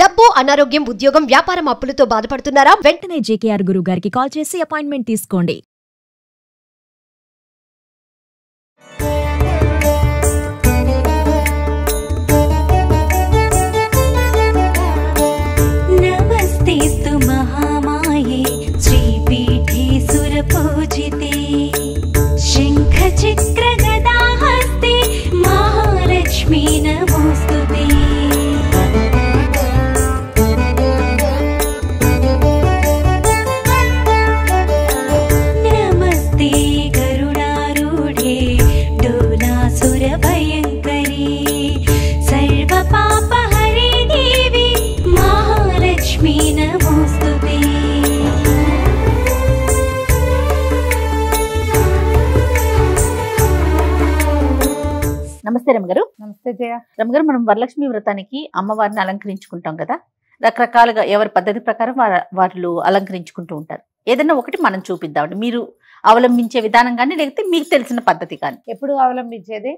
డబ్బు, అనారోగ్యం, ఉద్యోగం, వ్యాపారం, అప్పులతో బాధపడుతున్నారా? వెంటనే జేకేఆర్ గురువు గారికి కాల్ చేసి అపాయింట్మెంట్ తీసుకోండి. నమస్తేస్తు మహామాయే శ్రీపీఠే సురపూజితే శంఖ చక్ర గదాహస్తే మహాలక్ష్మీ నమోస్తుతే. నమస్తే గరుడారూఢే డోలాసుర భయంకరీ సర్వ పాపహరే దేవి మహాలక్ష్మీ నమోస్తుతే. నమస్తే రమగారు. నమస్తే జయ. రమగారు, మనం వరలక్ష్మి వ్రతానికి అమ్మవారిని అలంకరించుకుంటాం కదా, రకరకాలుగా ఎవరి పద్ధతి ప్రకారం వాళ్ళు అలంకరించుకుంటూ ఉంటారు. ఏదైనా ఒకటి మనం చూపిద్దామండి, మీరు అవలంబించే విధానం కానీ లేకపోతే మీకు తెలిసిన పద్ధతి కానీ. ఎప్పుడు అవలంబించేది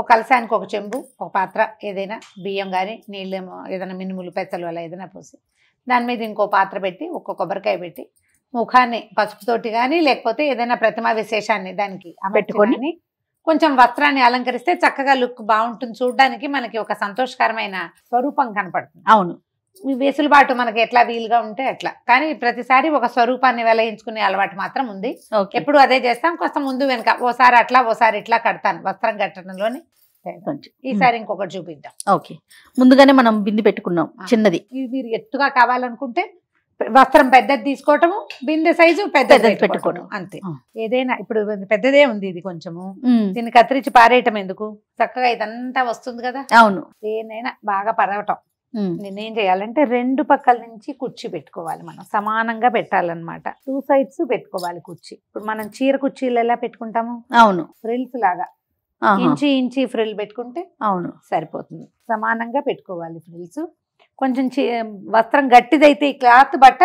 ఒక కలసానికి ఒక చెంబు, ఒక పాత్ర, ఏదైనా బియ్యం కానీ నీళ్ళు ఏదైనా మినుములు పెసలు అలా ఏదైనా పోసి దాని మీద ఇంకో పాత్ర పెట్టి ఒక్క కొబ్బరికాయ పెట్టి ముఖాన్ని పసుపుతోటి కానీ లేకపోతే ఏదైనా ప్రతిమా విశేషాన్ని దానికి పెట్టుకొని కొంచెం వస్త్రాన్ని అలంకరిస్తే చక్కగా లుక్ బాగుంటుంది. చూడడానికి మనకి ఒక సంతోషకరమైన స్వరూపం కనపడుతుంది. అవును, వెసులుబాటు మనకి ఎట్లా వీలుగా ఉంటే అట్లా, కానీ ప్రతిసారి ఒక స్వరూపాన్ని వెలయించుకునే అలవాటు మాత్రం ఉంది. ఎప్పుడు అదే చేస్తాం. కొంత ముందు వెనక ఓసారి అట్లా ఓసారి ఇట్లా కడతాను వస్త్రం కట్టడంలోని. ఈసారి ఇంకొకటి చూపిద్దాం. ఓకే, ముందుగానే మనం బింది పెట్టుకున్నాం చిన్నది. ఇది మీరు ఎత్తుగా కావాలనుకుంటే వస్త్రం పెద్దది తీసుకోవటము, బిందె సైజు పెద్దది పెట్టుకోవడం అంతే. ఏదైనా ఇప్పుడు పెద్దదే ఉంది, ఇది కొంచెము దీన్ని కత్తిరించి పారేయటం ఎందుకు, చక్కగా ఇదంతా వస్తుంది కదా. అవును, దేనైనా బాగా పరవటం. నేనేం చేయాలంటే రెండు పక్కల నుంచి కుర్చీ పెట్టుకోవాలి. మనం సమానంగా పెట్టాలన్నమాట. 2 sides పెట్టుకోవాలి కుర్చీ. ఇప్పుడు మనం చీర కుర్చీలు ఎలా పెట్టుకుంటాము, అవును, ఫ్రిల్స్ లాగా ఇంచి ఫ్రిల్ పెట్టుకుంటే అవును సరిపోతుంది. సమానంగా పెట్టుకోవాలి ఫ్రిల్స్. కొంచెం వస్త్రం గట్టిదైతే ఈ క్లాత్ బట్ట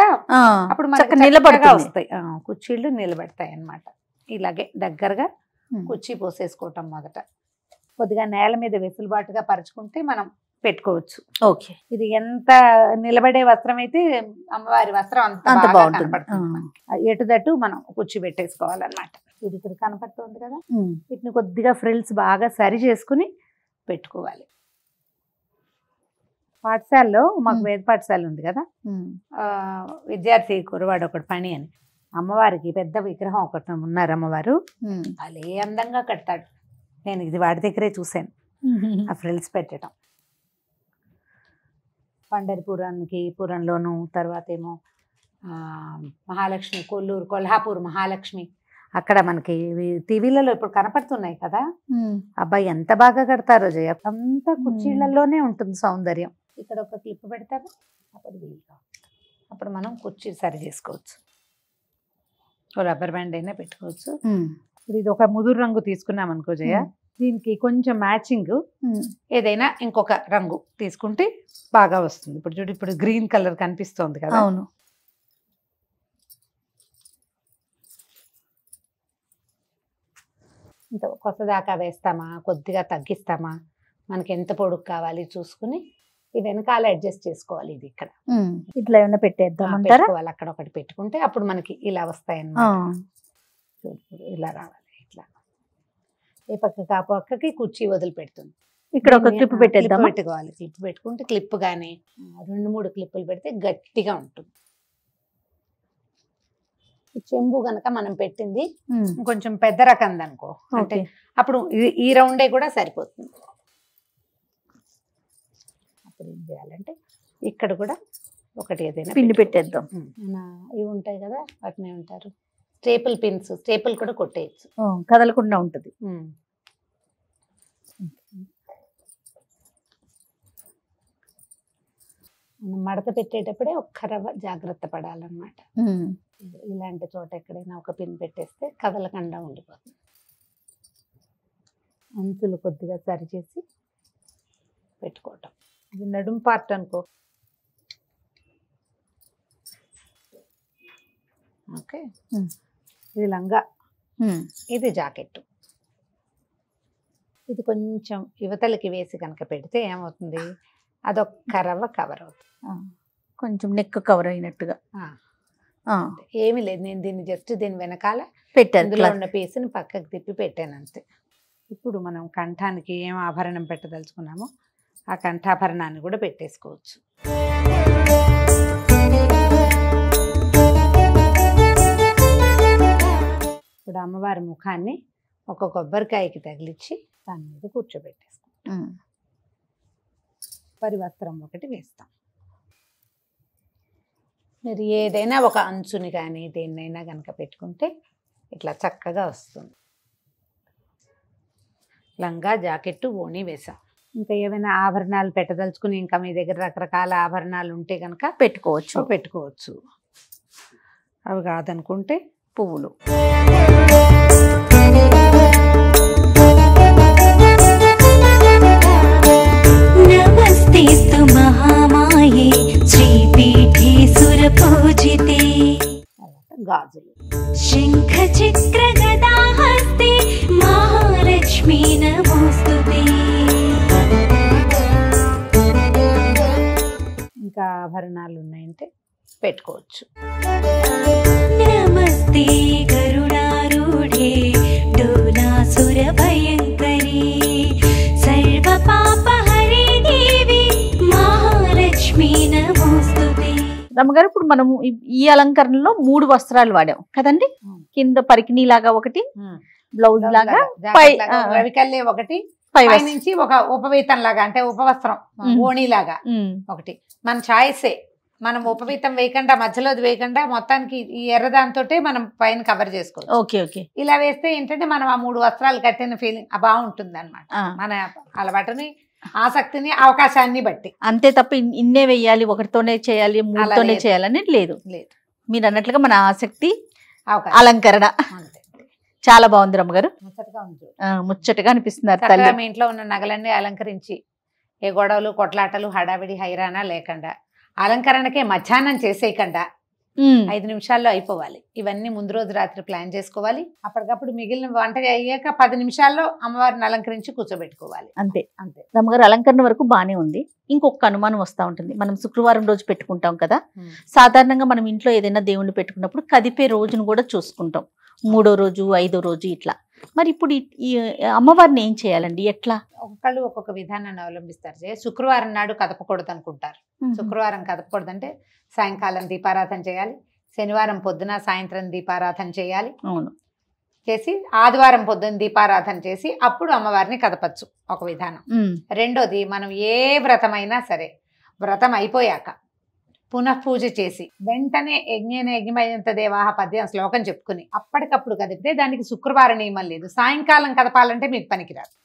అప్పుడు మనకి నిలబడగా వస్తాయి, కుర్చీలు నిలబడతాయి అన్నమాట. ఇలాగే దగ్గరగా కుర్చీ పోసేసుకోవటం. మొదట కొద్దిగా నేల మీద వెసులుబాటుగా పరుచుకుంటే మనం పెట్టుకోవచ్చు. ఓకే, ఇది ఎంత నిలబడే వస్త్రం అయితే అమ్మవారి వస్త్రం అంత బాగుంటుంది. ఎటుదట్టు మనం కుర్చీ పెట్టేసుకోవాలన్నమాట. ఇది ఇక్కడ కనపడుతుంది కదా, వీటిని కొద్దిగా ఫ్రిల్స్ బాగా సరి చేసుకుని పెట్టుకోవాలి. పాఠశాలలో మాకు వేద పాఠశాల ఉంది కదా, విద్యార్థి కురవాడు ఒకటి పని అని అమ్మవారికి పెద్ద విగ్రహం ఒకటి ఉన్నారు. అమ్మవారు భలే అందంగా కడతాడు. నేను ఇది వాడి దగ్గరే చూశాను ఆ ఫ్రిల్స్ పెట్టడం. పండరిపురానికి పురంలోను, తర్వాత ఏమో మహాలక్ష్మి కొల్లూరు కొల్హాపూర్ మహాలక్ష్మి అక్కడ మనకి టీవీలలో ఇప్పుడు కనపడుతున్నాయి కదా. అబ్బాయి ఎంత బాగా కడతారో జయ. అంతా కుర్చీలలోనే ఉంటుంది సౌందర్యం. ఇక్కడ ఒక క్లిప్ పెడతారు, అప్పుడు మనం కుర్చీ సరి చేసుకోవచ్చు. రబ్బర్ బ్యాండ్ అయినా పెట్టుకోవచ్చు. ఇప్పుడు ఇది ఒక ముదురు రంగు తీసుకున్నాం అనుకో జయ, దీనికి కొంచెం మ్యాచింగ్ ఏదైనా ఇంకొక రంగు తీసుకుంటే బాగా వస్తుంది. ఇప్పుడు చూడు, ఇప్పుడు గ్రీన్ కలర్ కనిపిస్తోంది కదా. అవును, ఇంత కొత్త దాకా వేస్తామా, కొద్దిగా తగ్గిస్తామా, మనకి ఎంత పొడుగు కావాలి చూసుకుని ఈ వెనకాల అడ్జస్ట్ చేసుకోవాలి. ఇది ఇక్కడ ఇట్లా ఏమైనా పెట్టేద్దాం, అక్కడ ఒకటి పెట్టుకుంటే అప్పుడు మనకి ఇలా వస్తాయి అన్నమాట. ఇలా రావాలి. ఇట్లా ఏ పక్కకి ఆ పక్కకి కుర్చీ వదిలిపెడుతుంది. ఇక్కడ ఒక క్లిప్ పెట్టేద్దాం. పెట్టుకోవాలి. క్లిప్ పెట్టుకుంటే క్లిప్ గానీ 2-3 క్లిప్పులు పెడితే గట్టిగా ఉంటుంది. చెంబు గనక మనం పెట్టింది కొంచెం పెద్ద రకంది అనుకో, అంటే అప్పుడు ఈ రౌండే కూడా సరిపోతుంది. అప్పుడు ఏం చేయాలంటే ఇక్కడ కూడా ఒకటి ఏదైనా పిండి పెట్టేద్దాం. ఇవి ఉంటాయి కదా, వాటిని ఏమంటారు, స్టేపుల్ పిన్స్. స్టేపుల్ కూడా కొట్టేయచ్చు, కదలకుండా ఉంటుంది. మనం మడత పెట్టేటప్పుడే ఒక్క రవ్వ జాగ్రత్త పడాలన్నమాట. ఇలాంటి చోట ఎక్కడైనా ఒక పిన్ పెట్టేస్తే కదలకుండా ఉండిపోతుంది. అంచులు కొద్దిగా సరిచేసి పెట్టుకోవటం. ఇది నడుం పార్ట్ అనుకో. ఓకే, ఇది లంగా, ఇది జాకెట్. ఇది కొంచెం యువతలకి వేసి కనుక పెడితే ఏమవుతుంది, అదొక్క రవ్వ కవర్ అవుతుంది. కొంచెం నెక్ కవర్ అయినట్టుగా ఏమీ లేదు, నేను దీన్ని జస్ట్ దీని వెనకాల పెట్టారు ఇందులో ఉన్న పీస్ని పక్కకు తిప్పి పెట్టాను అంతే. ఇప్పుడు మనం కంఠానికి ఏం ఆభరణం పెట్టదలుచుకున్నామో ఆ కంఠాభరణాన్ని కూడా పెట్టేసుకోవచ్చు. ఇప్పుడు అమ్మవారి ముఖాన్ని ఒక కొబ్బరికాయకి తగిలించి దాని మీద కూర్చోబెట్టేసుకుంటాం. పరివస్త్రం ఒకటి వేస్తాం. మీరు ఏదైనా ఒక అంచుని కానీ దేన్నైనా కనుక పెట్టుకుంటే ఇట్లా చక్కగా వస్తుంది. లంగా జాకెట్టు ఓణి వేసాం. ఇంకా ఏమైనా ఆభరణాలు పెట్టదలుచుకుని ఇంకా మీ దగ్గర రకరకాల ఆభరణాలు ఉంటే కనుక పెట్టుకోవచ్చు. అవి కాదనుకుంటే పువ్వులు. నమస్తేస్తు మహామాయే శ్రీపీఠే సురపూజితే. గాజులు. శంఖ చక్ర గదాహస్తే మహాలక్ష్మీ నమోస్తుతే. ఇంకా ఆభరణాలు ఉన్నాయంటే పెట్టుకోవచ్చు. నమస్తే గరుడారూఢే డోలాసుర భయంకరీ సర్వ పాపహరే దేవి మహాలక్ష్మీ నమోస్తుతే. రమ్మగారు, ఇప్పుడు మనము ఈ అలంకరణలో 3 వస్త్రాలు వాడాం కదండి. కింద పరికిణీ లాగా ఒకటి, బ్లౌజ్ లాగా, రవికల్లే ఒకటి, నుంచి ఒక ఉపవీతం లాగా అంటే ఉపవస్త్రం ఓణి లాగా ఒకటి. మన ఛాయిసే, మనం ఉపవీతం వేయకుండా మధ్యలోది వేయకుండా మొత్తానికి ఈ ఎర్రదాంతో మనం పైన కవర్ చేసుకోవచ్చు. ఓకే. ఇలా వేస్తే ఏంటంటే మనం ఆ 3 వస్త్రాలు కట్టిన ఫీలింగ్ బాగుంటుంది అనమాట. మన అలవాటుని, ఆసక్తిని, అవకాశాన్ని బట్టి. అంతే తప్ప ఇన్నే వెయ్యాలి, ఒకటితోనే చేయాలి, 3తోనే చేయాలని లేదు. మీరు అన్నట్లుగా మన ఆసక్తి, అలంకరణ చాలా బాగుంది రమ్మగారు. ముచ్చటగా అనిపిస్తున్నారు. మీ ఇంట్లో ఉన్న నగలన్నీ అలంకరించి ఏ గొడవలు, కొట్లాటలు, హడావిడి, హైరాణ లేకుండా అలంకరణకే మధ్యాహ్నం చేసేయకుండా 5 నిమిషాల్లో అయిపోవాలి. ఇవన్నీ ముందు రోజు రాత్రి ప్లాన్ చేసుకోవాలి. అప్పటికప్పుడు మిగిలిన వంట అయ్యాక 10 నిమిషాల్లో అమ్మవారిని అలంకరించి కూర్చోబెట్టుకోవాలి. అంతే. రమ్మగారు, అలంకరణ వరకు బానే ఉంది. ఇంకొక అనుమానం వస్తూ ఉంటుంది. మనం శుక్రవారం రోజు పెట్టుకుంటాం కదా, సాధారణంగా మనం ఇంట్లో ఏదైనా దేవుణ్ణి పెట్టుకున్నప్పుడు కదిపే రోజును కూడా చూసుకుంటాం. 3వ రోజు, 5వ రోజు ఇట్లా. మరి ఇప్పుడు ఈ అమ్మవారిని ఏం చేయాలండి, ఎట్లా? ఒక్కొక్కళ్ళు ఒక్కొక్క విధానాన్ని అవలంబిస్తారు. శుక్రవారం నాడు కదపకూడదు అనుకుంటారు. శుక్రవారం కదపకూడదంటే సాయంకాలం దీపారాధన చేయాలి, శనివారం పొద్దున సాయంత్రం దీపారాధన చేయాలి. అవును. చేసి ఆదివారం పొద్దున్న దీపారాధన చేసి అప్పుడు అమ్మవారిని కదపచ్చు, ఒక విధానం. రెండోది, మనం ఏ వ్రతమైనా సరే వ్రతం అయిపోయాక పునఃపూజ చేసి వెంటనే యజ్ఞేన యజ్ఞమయంత దేవాహ పద్యం శ్లోకం చెప్పుకుని అప్పటికప్పుడు కదిపితే దానికి శుక్రవార నియమం లేదు. సాయంకాలం కదపాలంటే మీకు పనికిరాదు.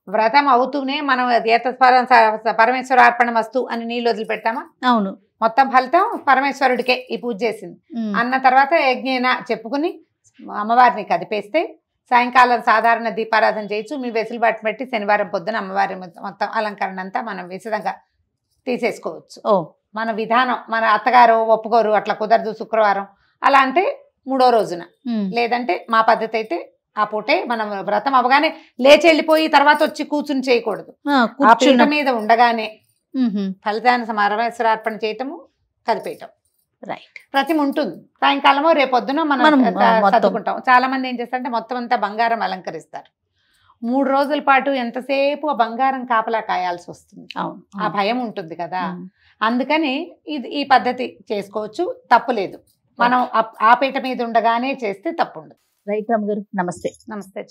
వ్రతం అవుతూనే మనం పరమేశ్వరార్పణ వస్తు అని నీళ్ళు వదిలిపెట్టామా? అవును. మొత్తం ఫలితం పరమేశ్వరుడికే ఈ పూజ చేసింది అన్న తర్వాత యజ్ఞేన చెప్పుకుని అమ్మవారిని కదిపేస్తే సాయంకాలం సాధారణ దీపారాధన చేయొచ్చు. మీ వెసులుబాటు బట్టి శనివారం పొద్దున అమ్మవారి మొత్తం అలంకరణ అంతా మనం విశదంగా తీసేసుకోవచ్చు. మన విధానం, మన అత్తగారు ఒప్పుకోరు, అట్లా కుదరదు శుక్రవారం అలా అంటే 3వ రోజున, లేదంటే మా పద్ధతి అయితే ఆ పూటే మనం వ్రతం అవగానే లేచి వెళ్ళిపోయి తర్వాత వచ్చి కూర్చుని చేయకూడదు. ఆ పీట మీద ఉండగానే ఫలితాన్ని పరమేశ్వరార్పణ చేయటము, కదిపేయటం. రైట్. ప్రతిమ ఉంటుంది. సాయంకాలమో రేపొద్దున మనం చదువుకుంటాం. చాలా మంది ఏం చేస్తారంటే మొత్తం అంతా బంగారం అలంకరిస్తారు. 3 రోజుల పాటు ఎంతసేపు ఆ బంగారం కాపలా కాయాల్సి వస్తుంది. ఆ భయం ఉంటుంది కదా. అందుకని ఈ పద్ధతి చేసుకోవచ్చు, తప్పులేదు. మనం ఆ పీట మీద ఉండగానే చేస్తే తప్పు ఉండదు. రైట్ రమ్మ గారు, నమస్తే. నమస్తే.